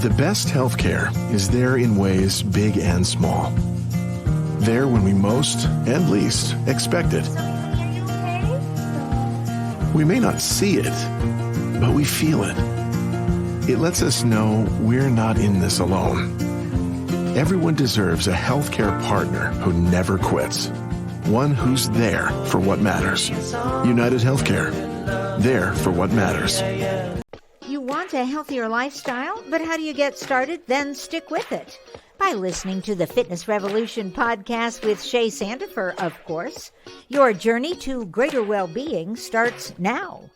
The best healthcare is there in ways big and small. There when we most and least expect it. We may not see it, but we feel it. It lets us know we're not in this alone. Everyone deserves a healthcare partner who never quits. One who's there for what matters. United Healthcare. There for what matters. You want a healthier lifestyle, but how do you get started? Then stick with it by listening to the Fitness Revolution podcast with Shay Sandifer, of course. Your journey to greater well-being starts now.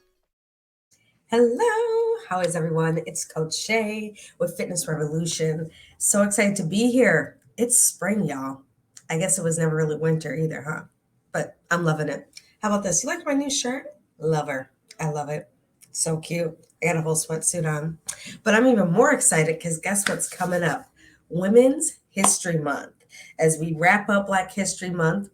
Hello, how is everyone? It's Coach Shay with Fitness Revolution. So excited to be here. It's spring, y'all. I guess it was never really winter either, huh? But I'm loving it. How about this? You like my new shirt? Love her. I love it. So cute. I got a whole sweatsuit on. But I'm even more excited because guess what's coming up? Women's History Month. As we wrap up Black History Month,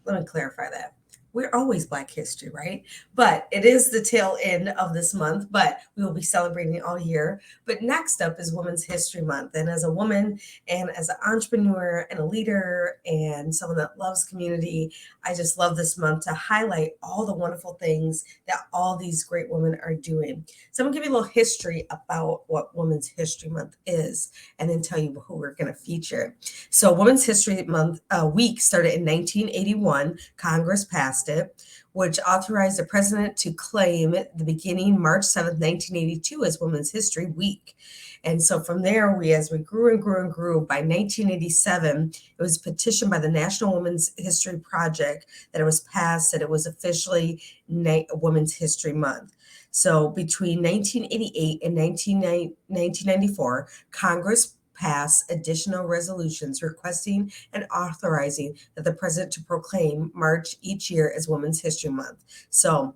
let me clarify that. We're always Black History, right? But it is the tail end of this month, but we will be celebrating all year. But next up is Women's History Month. And as a woman and as an entrepreneur and a leader and someone that loves community, I just love this month to highlight all the wonderful things that all these great women are doing. So I'm gonna give you a little history about what Women's History Month is and then tell you who we're gonna feature. So Women's History Month week started in 1981. Congress passed it, which authorized the president to claim the beginning March 7th, 1982 as Women's History Week. And so from there, as we grew and grew and grew, by 1987, it was petitioned by the National Women's History Project that it was passed that it was officially Women's History Month. So between 1988 and 1994, Congress passed additional resolutions requesting and authorizing that the president to proclaim March each year as Women's History Month. So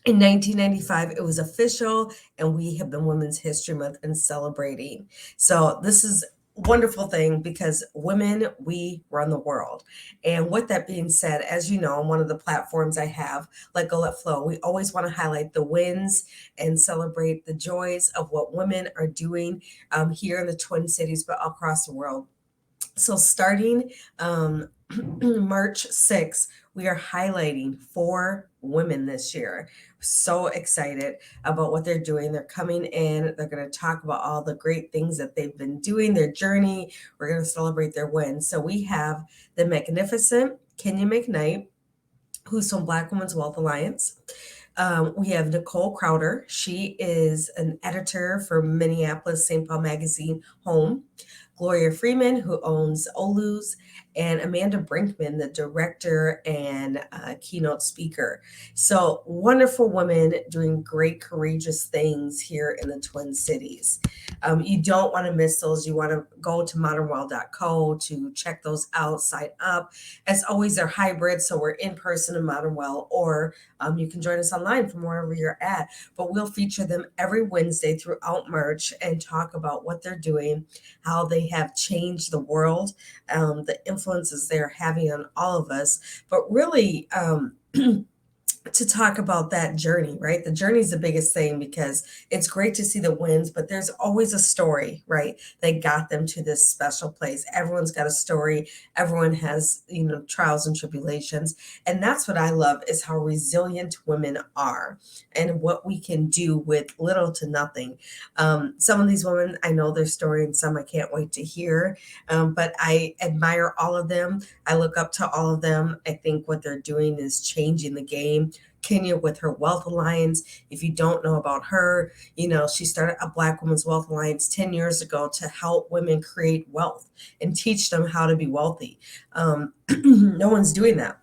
in 1995, it was official, and we have been Women's History Month and celebrating. So this is a wonderful thing because women, we run the world. And with that being said, as you know, on one of the platforms I have, Let Go, Let Flow, we always want to highlight the wins and celebrate the joys of what women are doing here in the Twin Cities, but across the world. So starting March 6th, we are highlighting 4 women this year. So excited about what they're doing. They're coming in. They're going to talk about all the great things that they've been doing, their journey. We're going to celebrate their wins. So we have the magnificent Kenya McKnight, who's from Black Women's Wealth Alliance. We have Nicole Crowder. She is an editor for Minneapolis St. Paul Magazine Home. Gloria Freeman, who owns Olu's, and Amanda Brinkman, the director and keynote speaker. So wonderful women doing great, courageous things here in the Twin Cities. You don't want to miss those. You want to go to modernwell.co to check those out, sign up. As always, they're hybrid, so we're in person in Modern Well, or you can join us online from wherever you're at. But we'll feature them every Wednesday throughout March and talk about what they're doing, how they have changed the world, the influences they're having on all of us, but really to talk about that journey, right? The journey is the biggest thing because it's great to see the wins, but there's always a story, right? That got them to this special place. Everyone's got a story. Everyone has, trials and tribulations. And that's what I love is how resilient women are and what we can do with little to nothing. Some of these women, I know their story and some I can't wait to hear, but I admire all of them. I look up to all of them. I think what they're doing is changing the game. Kenya with her Wealth Alliance. If you don't know about her, she started a Black Women's Wealth Alliance 10 years ago to help women create wealth and teach them how to be wealthy. No one's doing that.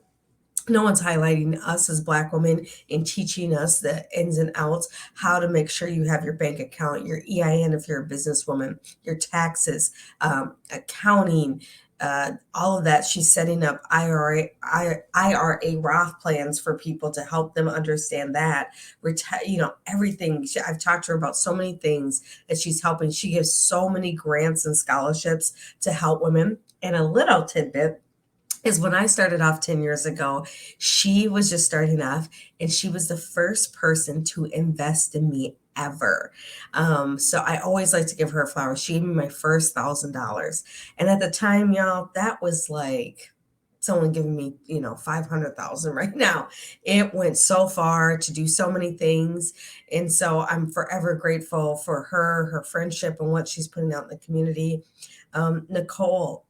No one's highlighting us as Black women and teaching us the ins and outs, how to make sure you have your bank account, your EIN if you're a businesswoman, your taxes, accounting, all of that. She's setting up IRA Roth plans for people to help them understand that. Everything. I've talked to her about so many things that she's helping. She gives so many grants and scholarships to help women. And a little tidbit is when I started off 10 years ago, she was just starting off and she was the first person to invest in me ever. So I always like to give her flowers. She gave me my first $1,000. And at the time, y'all, that was like someone giving me, 500,000 right now. It went so far to do so many things. And so I'm forever grateful for her friendship and what she's putting out in the community. Nicole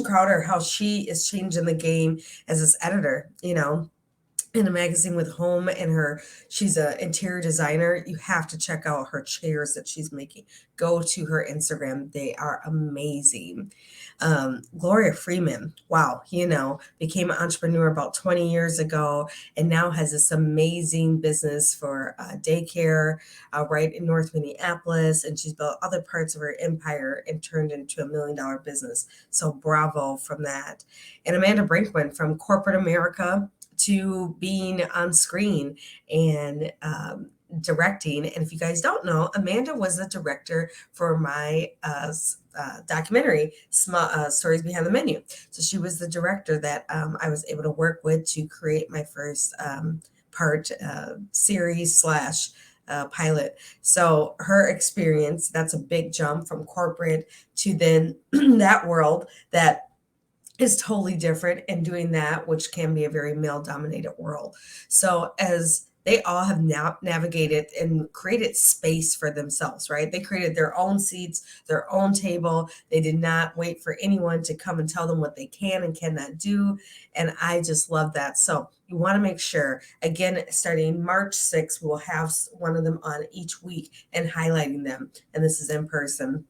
Crowder, how she is changing the game as this editor, in a magazine with home, and she's an interior designer. You have to check out her chairs that she's making. Go to her Instagram. They are amazing. Gloria Freeman, wow, became an entrepreneur about 20 years ago and now has this amazing business for daycare right in North Minneapolis. And she's built other parts of her empire and turned into $1 million business. So bravo from that. And Amanda Brinkman, from corporate America to being on screen and directing. And if you guys don't know, Amanda was the director for my documentary, Stories Behind the Menu. So she was the director that I was able to work with to create my first part series / pilot. So her experience, that's a big jump from corporate to then that world that is totally different, and doing that, which can be a very male-dominated world. So as they all have now navigated and created space for themselves, right? They created their own seats, their own table. They did not wait for anyone to come and tell them what they can and cannot do. And I just love that. So you want to make sure, again, starting March 6th, we'll have one of them on each week and highlighting them. And this is in person.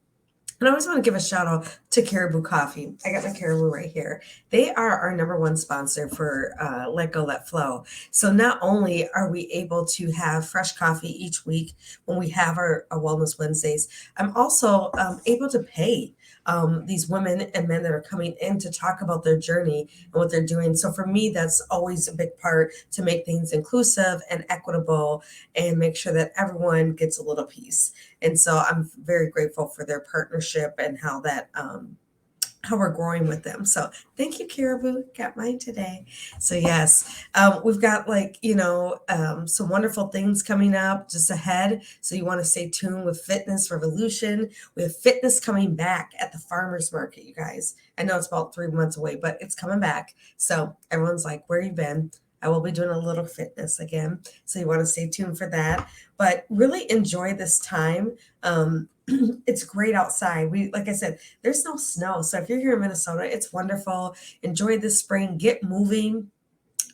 And I always want to give a shout out to Caribou Coffee. I got my Caribou right here. They are our #1 sponsor for Let Go, Let Flow. So not only are we able to have fresh coffee each week when we have our Wellness Wednesdays, I'm also able to pay these women and men that are coming in to talk about their journey and what they're doing. So for me, that's always a big part, to make things inclusive and equitable and make sure that everyone gets a little piece. And so I'm very grateful for their partnership and how that how we're growing with them. So thank you, Caribou. Got mine today. So yes, we've got some wonderful things coming up just ahead. So you want to stay tuned with Fitness Revolution. We have fitness coming back at the farmers market, you guys. I know it's about 3 months away, but it's coming back. So everyone's like, where you been? I will be doing a little fitness again. So you want to stay tuned for that, but really enjoy this time. It's great outside. Like I said, there's no snow. So if you're here in Minnesota, it's wonderful. Enjoy the spring, get moving,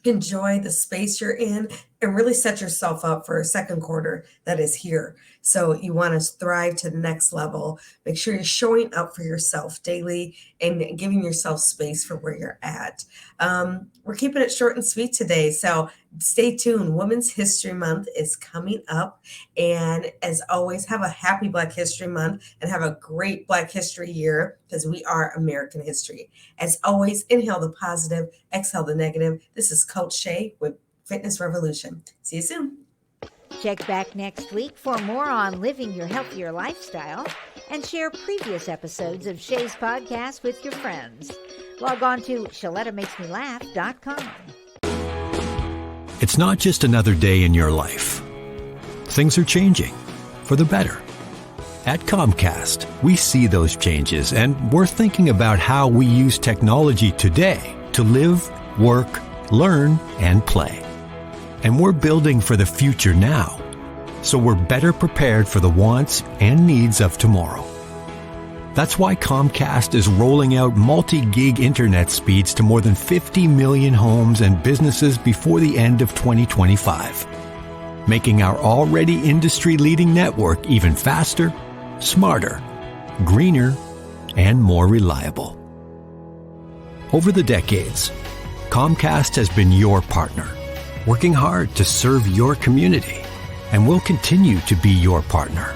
enjoy the space you're in, and really set yourself up for a second quarter that is here. So you want to thrive to the next level. Make sure you're showing up for yourself daily and giving yourself space for where you're at. We're keeping it short and sweet today. So stay tuned. Women's History Month is coming up. And as always, have a happy Black History Month and have a great Black History year, because we are American history. As always, inhale the positive, exhale the negative. This is Coach Shay with Fitness Revolution. See you soon. Check back next week for more on living your healthier lifestyle, and share previous episodes of Shay's podcast with your friends. Log on to ShalettaMakesMeLaugh.com. It's not just another day in your life. Things are changing for the better. At Comcast, we see those changes, and we're thinking about how we use technology today to live, work, learn, and play. And we're building for the future now, so we're better prepared for the wants and needs of tomorrow. That's why Comcast is rolling out multi-gig internet speeds to more than 50 million homes and businesses before the end of 2025, making our already industry-leading network even faster, smarter, greener, and more reliable. Over the decades, Comcast has been your partner, working hard to serve your community, and will continue to be your partner.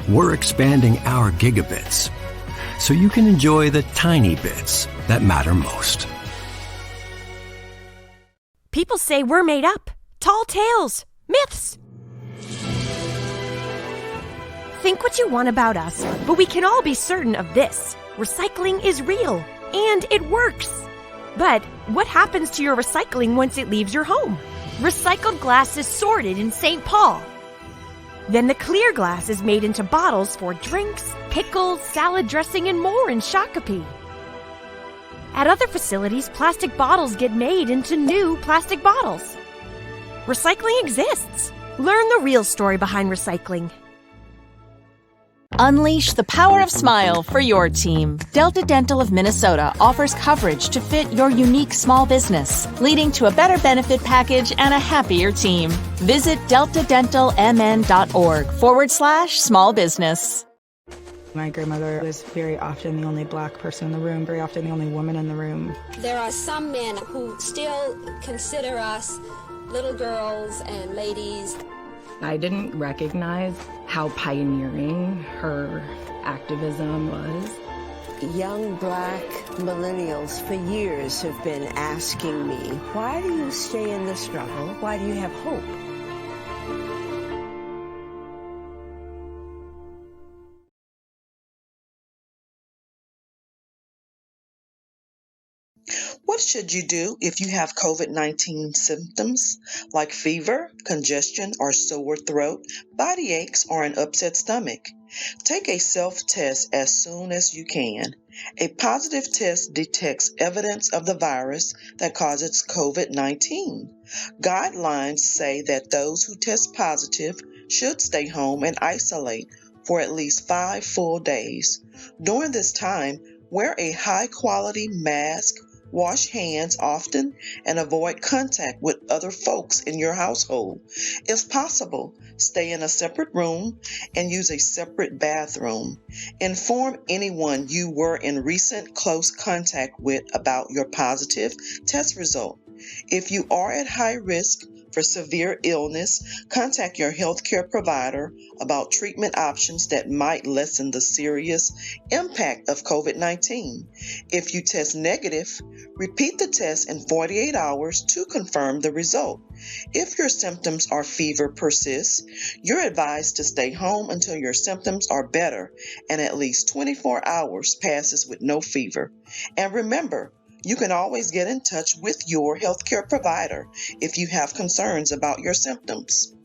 We're expanding our gigabits so you can enjoy the tiny bits that matter most. People say we're made up. Tall tales. Myths. Think what you want about us, but we can all be certain of this. Recycling is real, and it works. But what happens to your recycling once it leaves your home? Recycled glass is sorted in St. Paul. Then the clear glass is made into bottles for drinks, pickles, salad dressing, and more in Shakopee. At other facilities, plastic bottles get made into new plastic bottles. Recycling exists. Learn the real story behind recycling. Unleash the power of smile for your team. Delta Dental of Minnesota offers coverage to fit your unique small business, leading to a better benefit package and a happier team. Visit deltadentalmn.org/small business. My grandmother was very often the only Black person in the room, very often the only woman in the room. There are some men who still consider us little girls and ladies. I didn't recognize how pioneering her activism was. Young Black millennials for years have been asking me, why do you stay in the struggle? Why do you have hope? What should you do if you have COVID-19 symptoms like fever, congestion, or sore throat, body aches, or an upset stomach? Take a self-test as soon as you can. A positive test detects evidence of the virus that causes COVID-19. Guidelines say that those who test positive should stay home and isolate for at least 5 full days. During this time, wear a high-quality mask, wash hands often, and avoid contact with other folks in your household. If possible, stay in a separate room and use a separate bathroom. Inform anyone you were in recent close contact with about your positive test result. If you are at high risk for severe illness, contact your healthcare provider about treatment options that might lessen the serious impact of COVID-19. If you test negative, repeat the test in 48 hours to confirm the result. If your symptoms or fever persists, you're advised to stay home until your symptoms are better and at least 24 hours passes with no fever. And remember, you can always get in touch with your healthcare provider if you have concerns about your symptoms.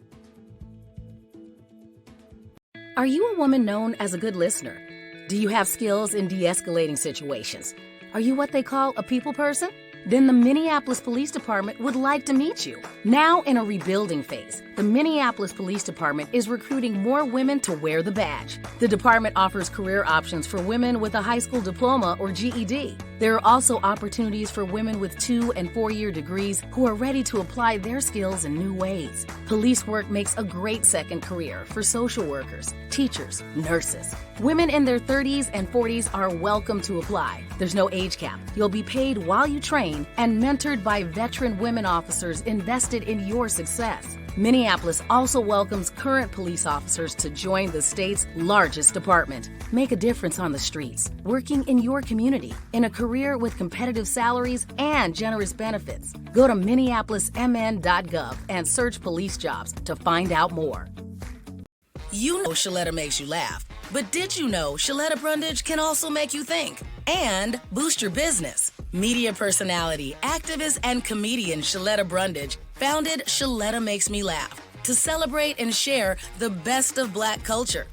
Are you a woman known as a good listener? Do you have skills in de-escalating situations? Are you what they call a people person? Then the Minneapolis Police Department would like to meet you. Now in a rebuilding phase, the Minneapolis Police Department is recruiting more women to wear the badge. The department offers career options for women with a high school diploma or GED. There are also opportunities for women with 2- and 4-year degrees who are ready to apply their skills in new ways. Police work makes a great second career for social workers, teachers, nurses. Women in their 30s and 40s are welcome to apply. There's no age cap. You'll be paid while you train and mentored by veteran women officers invested in your success. Minneapolis also welcomes current police officers to join the state's largest department. Make a difference on the streets, working in your community, in a career with competitive salaries and generous benefits. Go to minneapolismn.gov and search police jobs to find out more. You know Shaletta makes you laugh, but did you know Shaletta Brundage can also make you think and boost your business? Media personality, activist, and comedian Shaletta Brundage founded Shaletta Makes Me Laugh to celebrate and share the best of Black culture.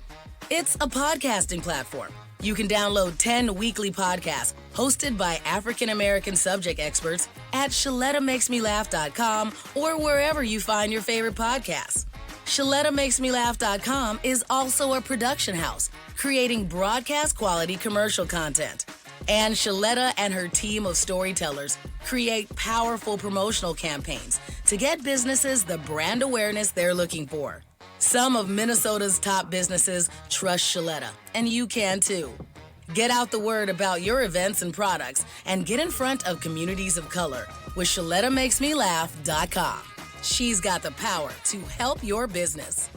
It's a podcasting platform. You can download 10 weekly podcasts hosted by African-American subject experts at ShalettaMakesMeLaugh.com or wherever you find your favorite podcasts. ShalettaMakesMeLaugh.com is also a production house, creating broadcast quality commercial content. And Shaletta and her team of storytellers create powerful promotional campaigns to get businesses the brand awareness they're looking for. Some of Minnesota's top businesses trust Shaletta, and you can too. Get out the word about your events and products and get in front of communities of color with ShalettaMakesMeLaugh.com. She's got the power to help your business.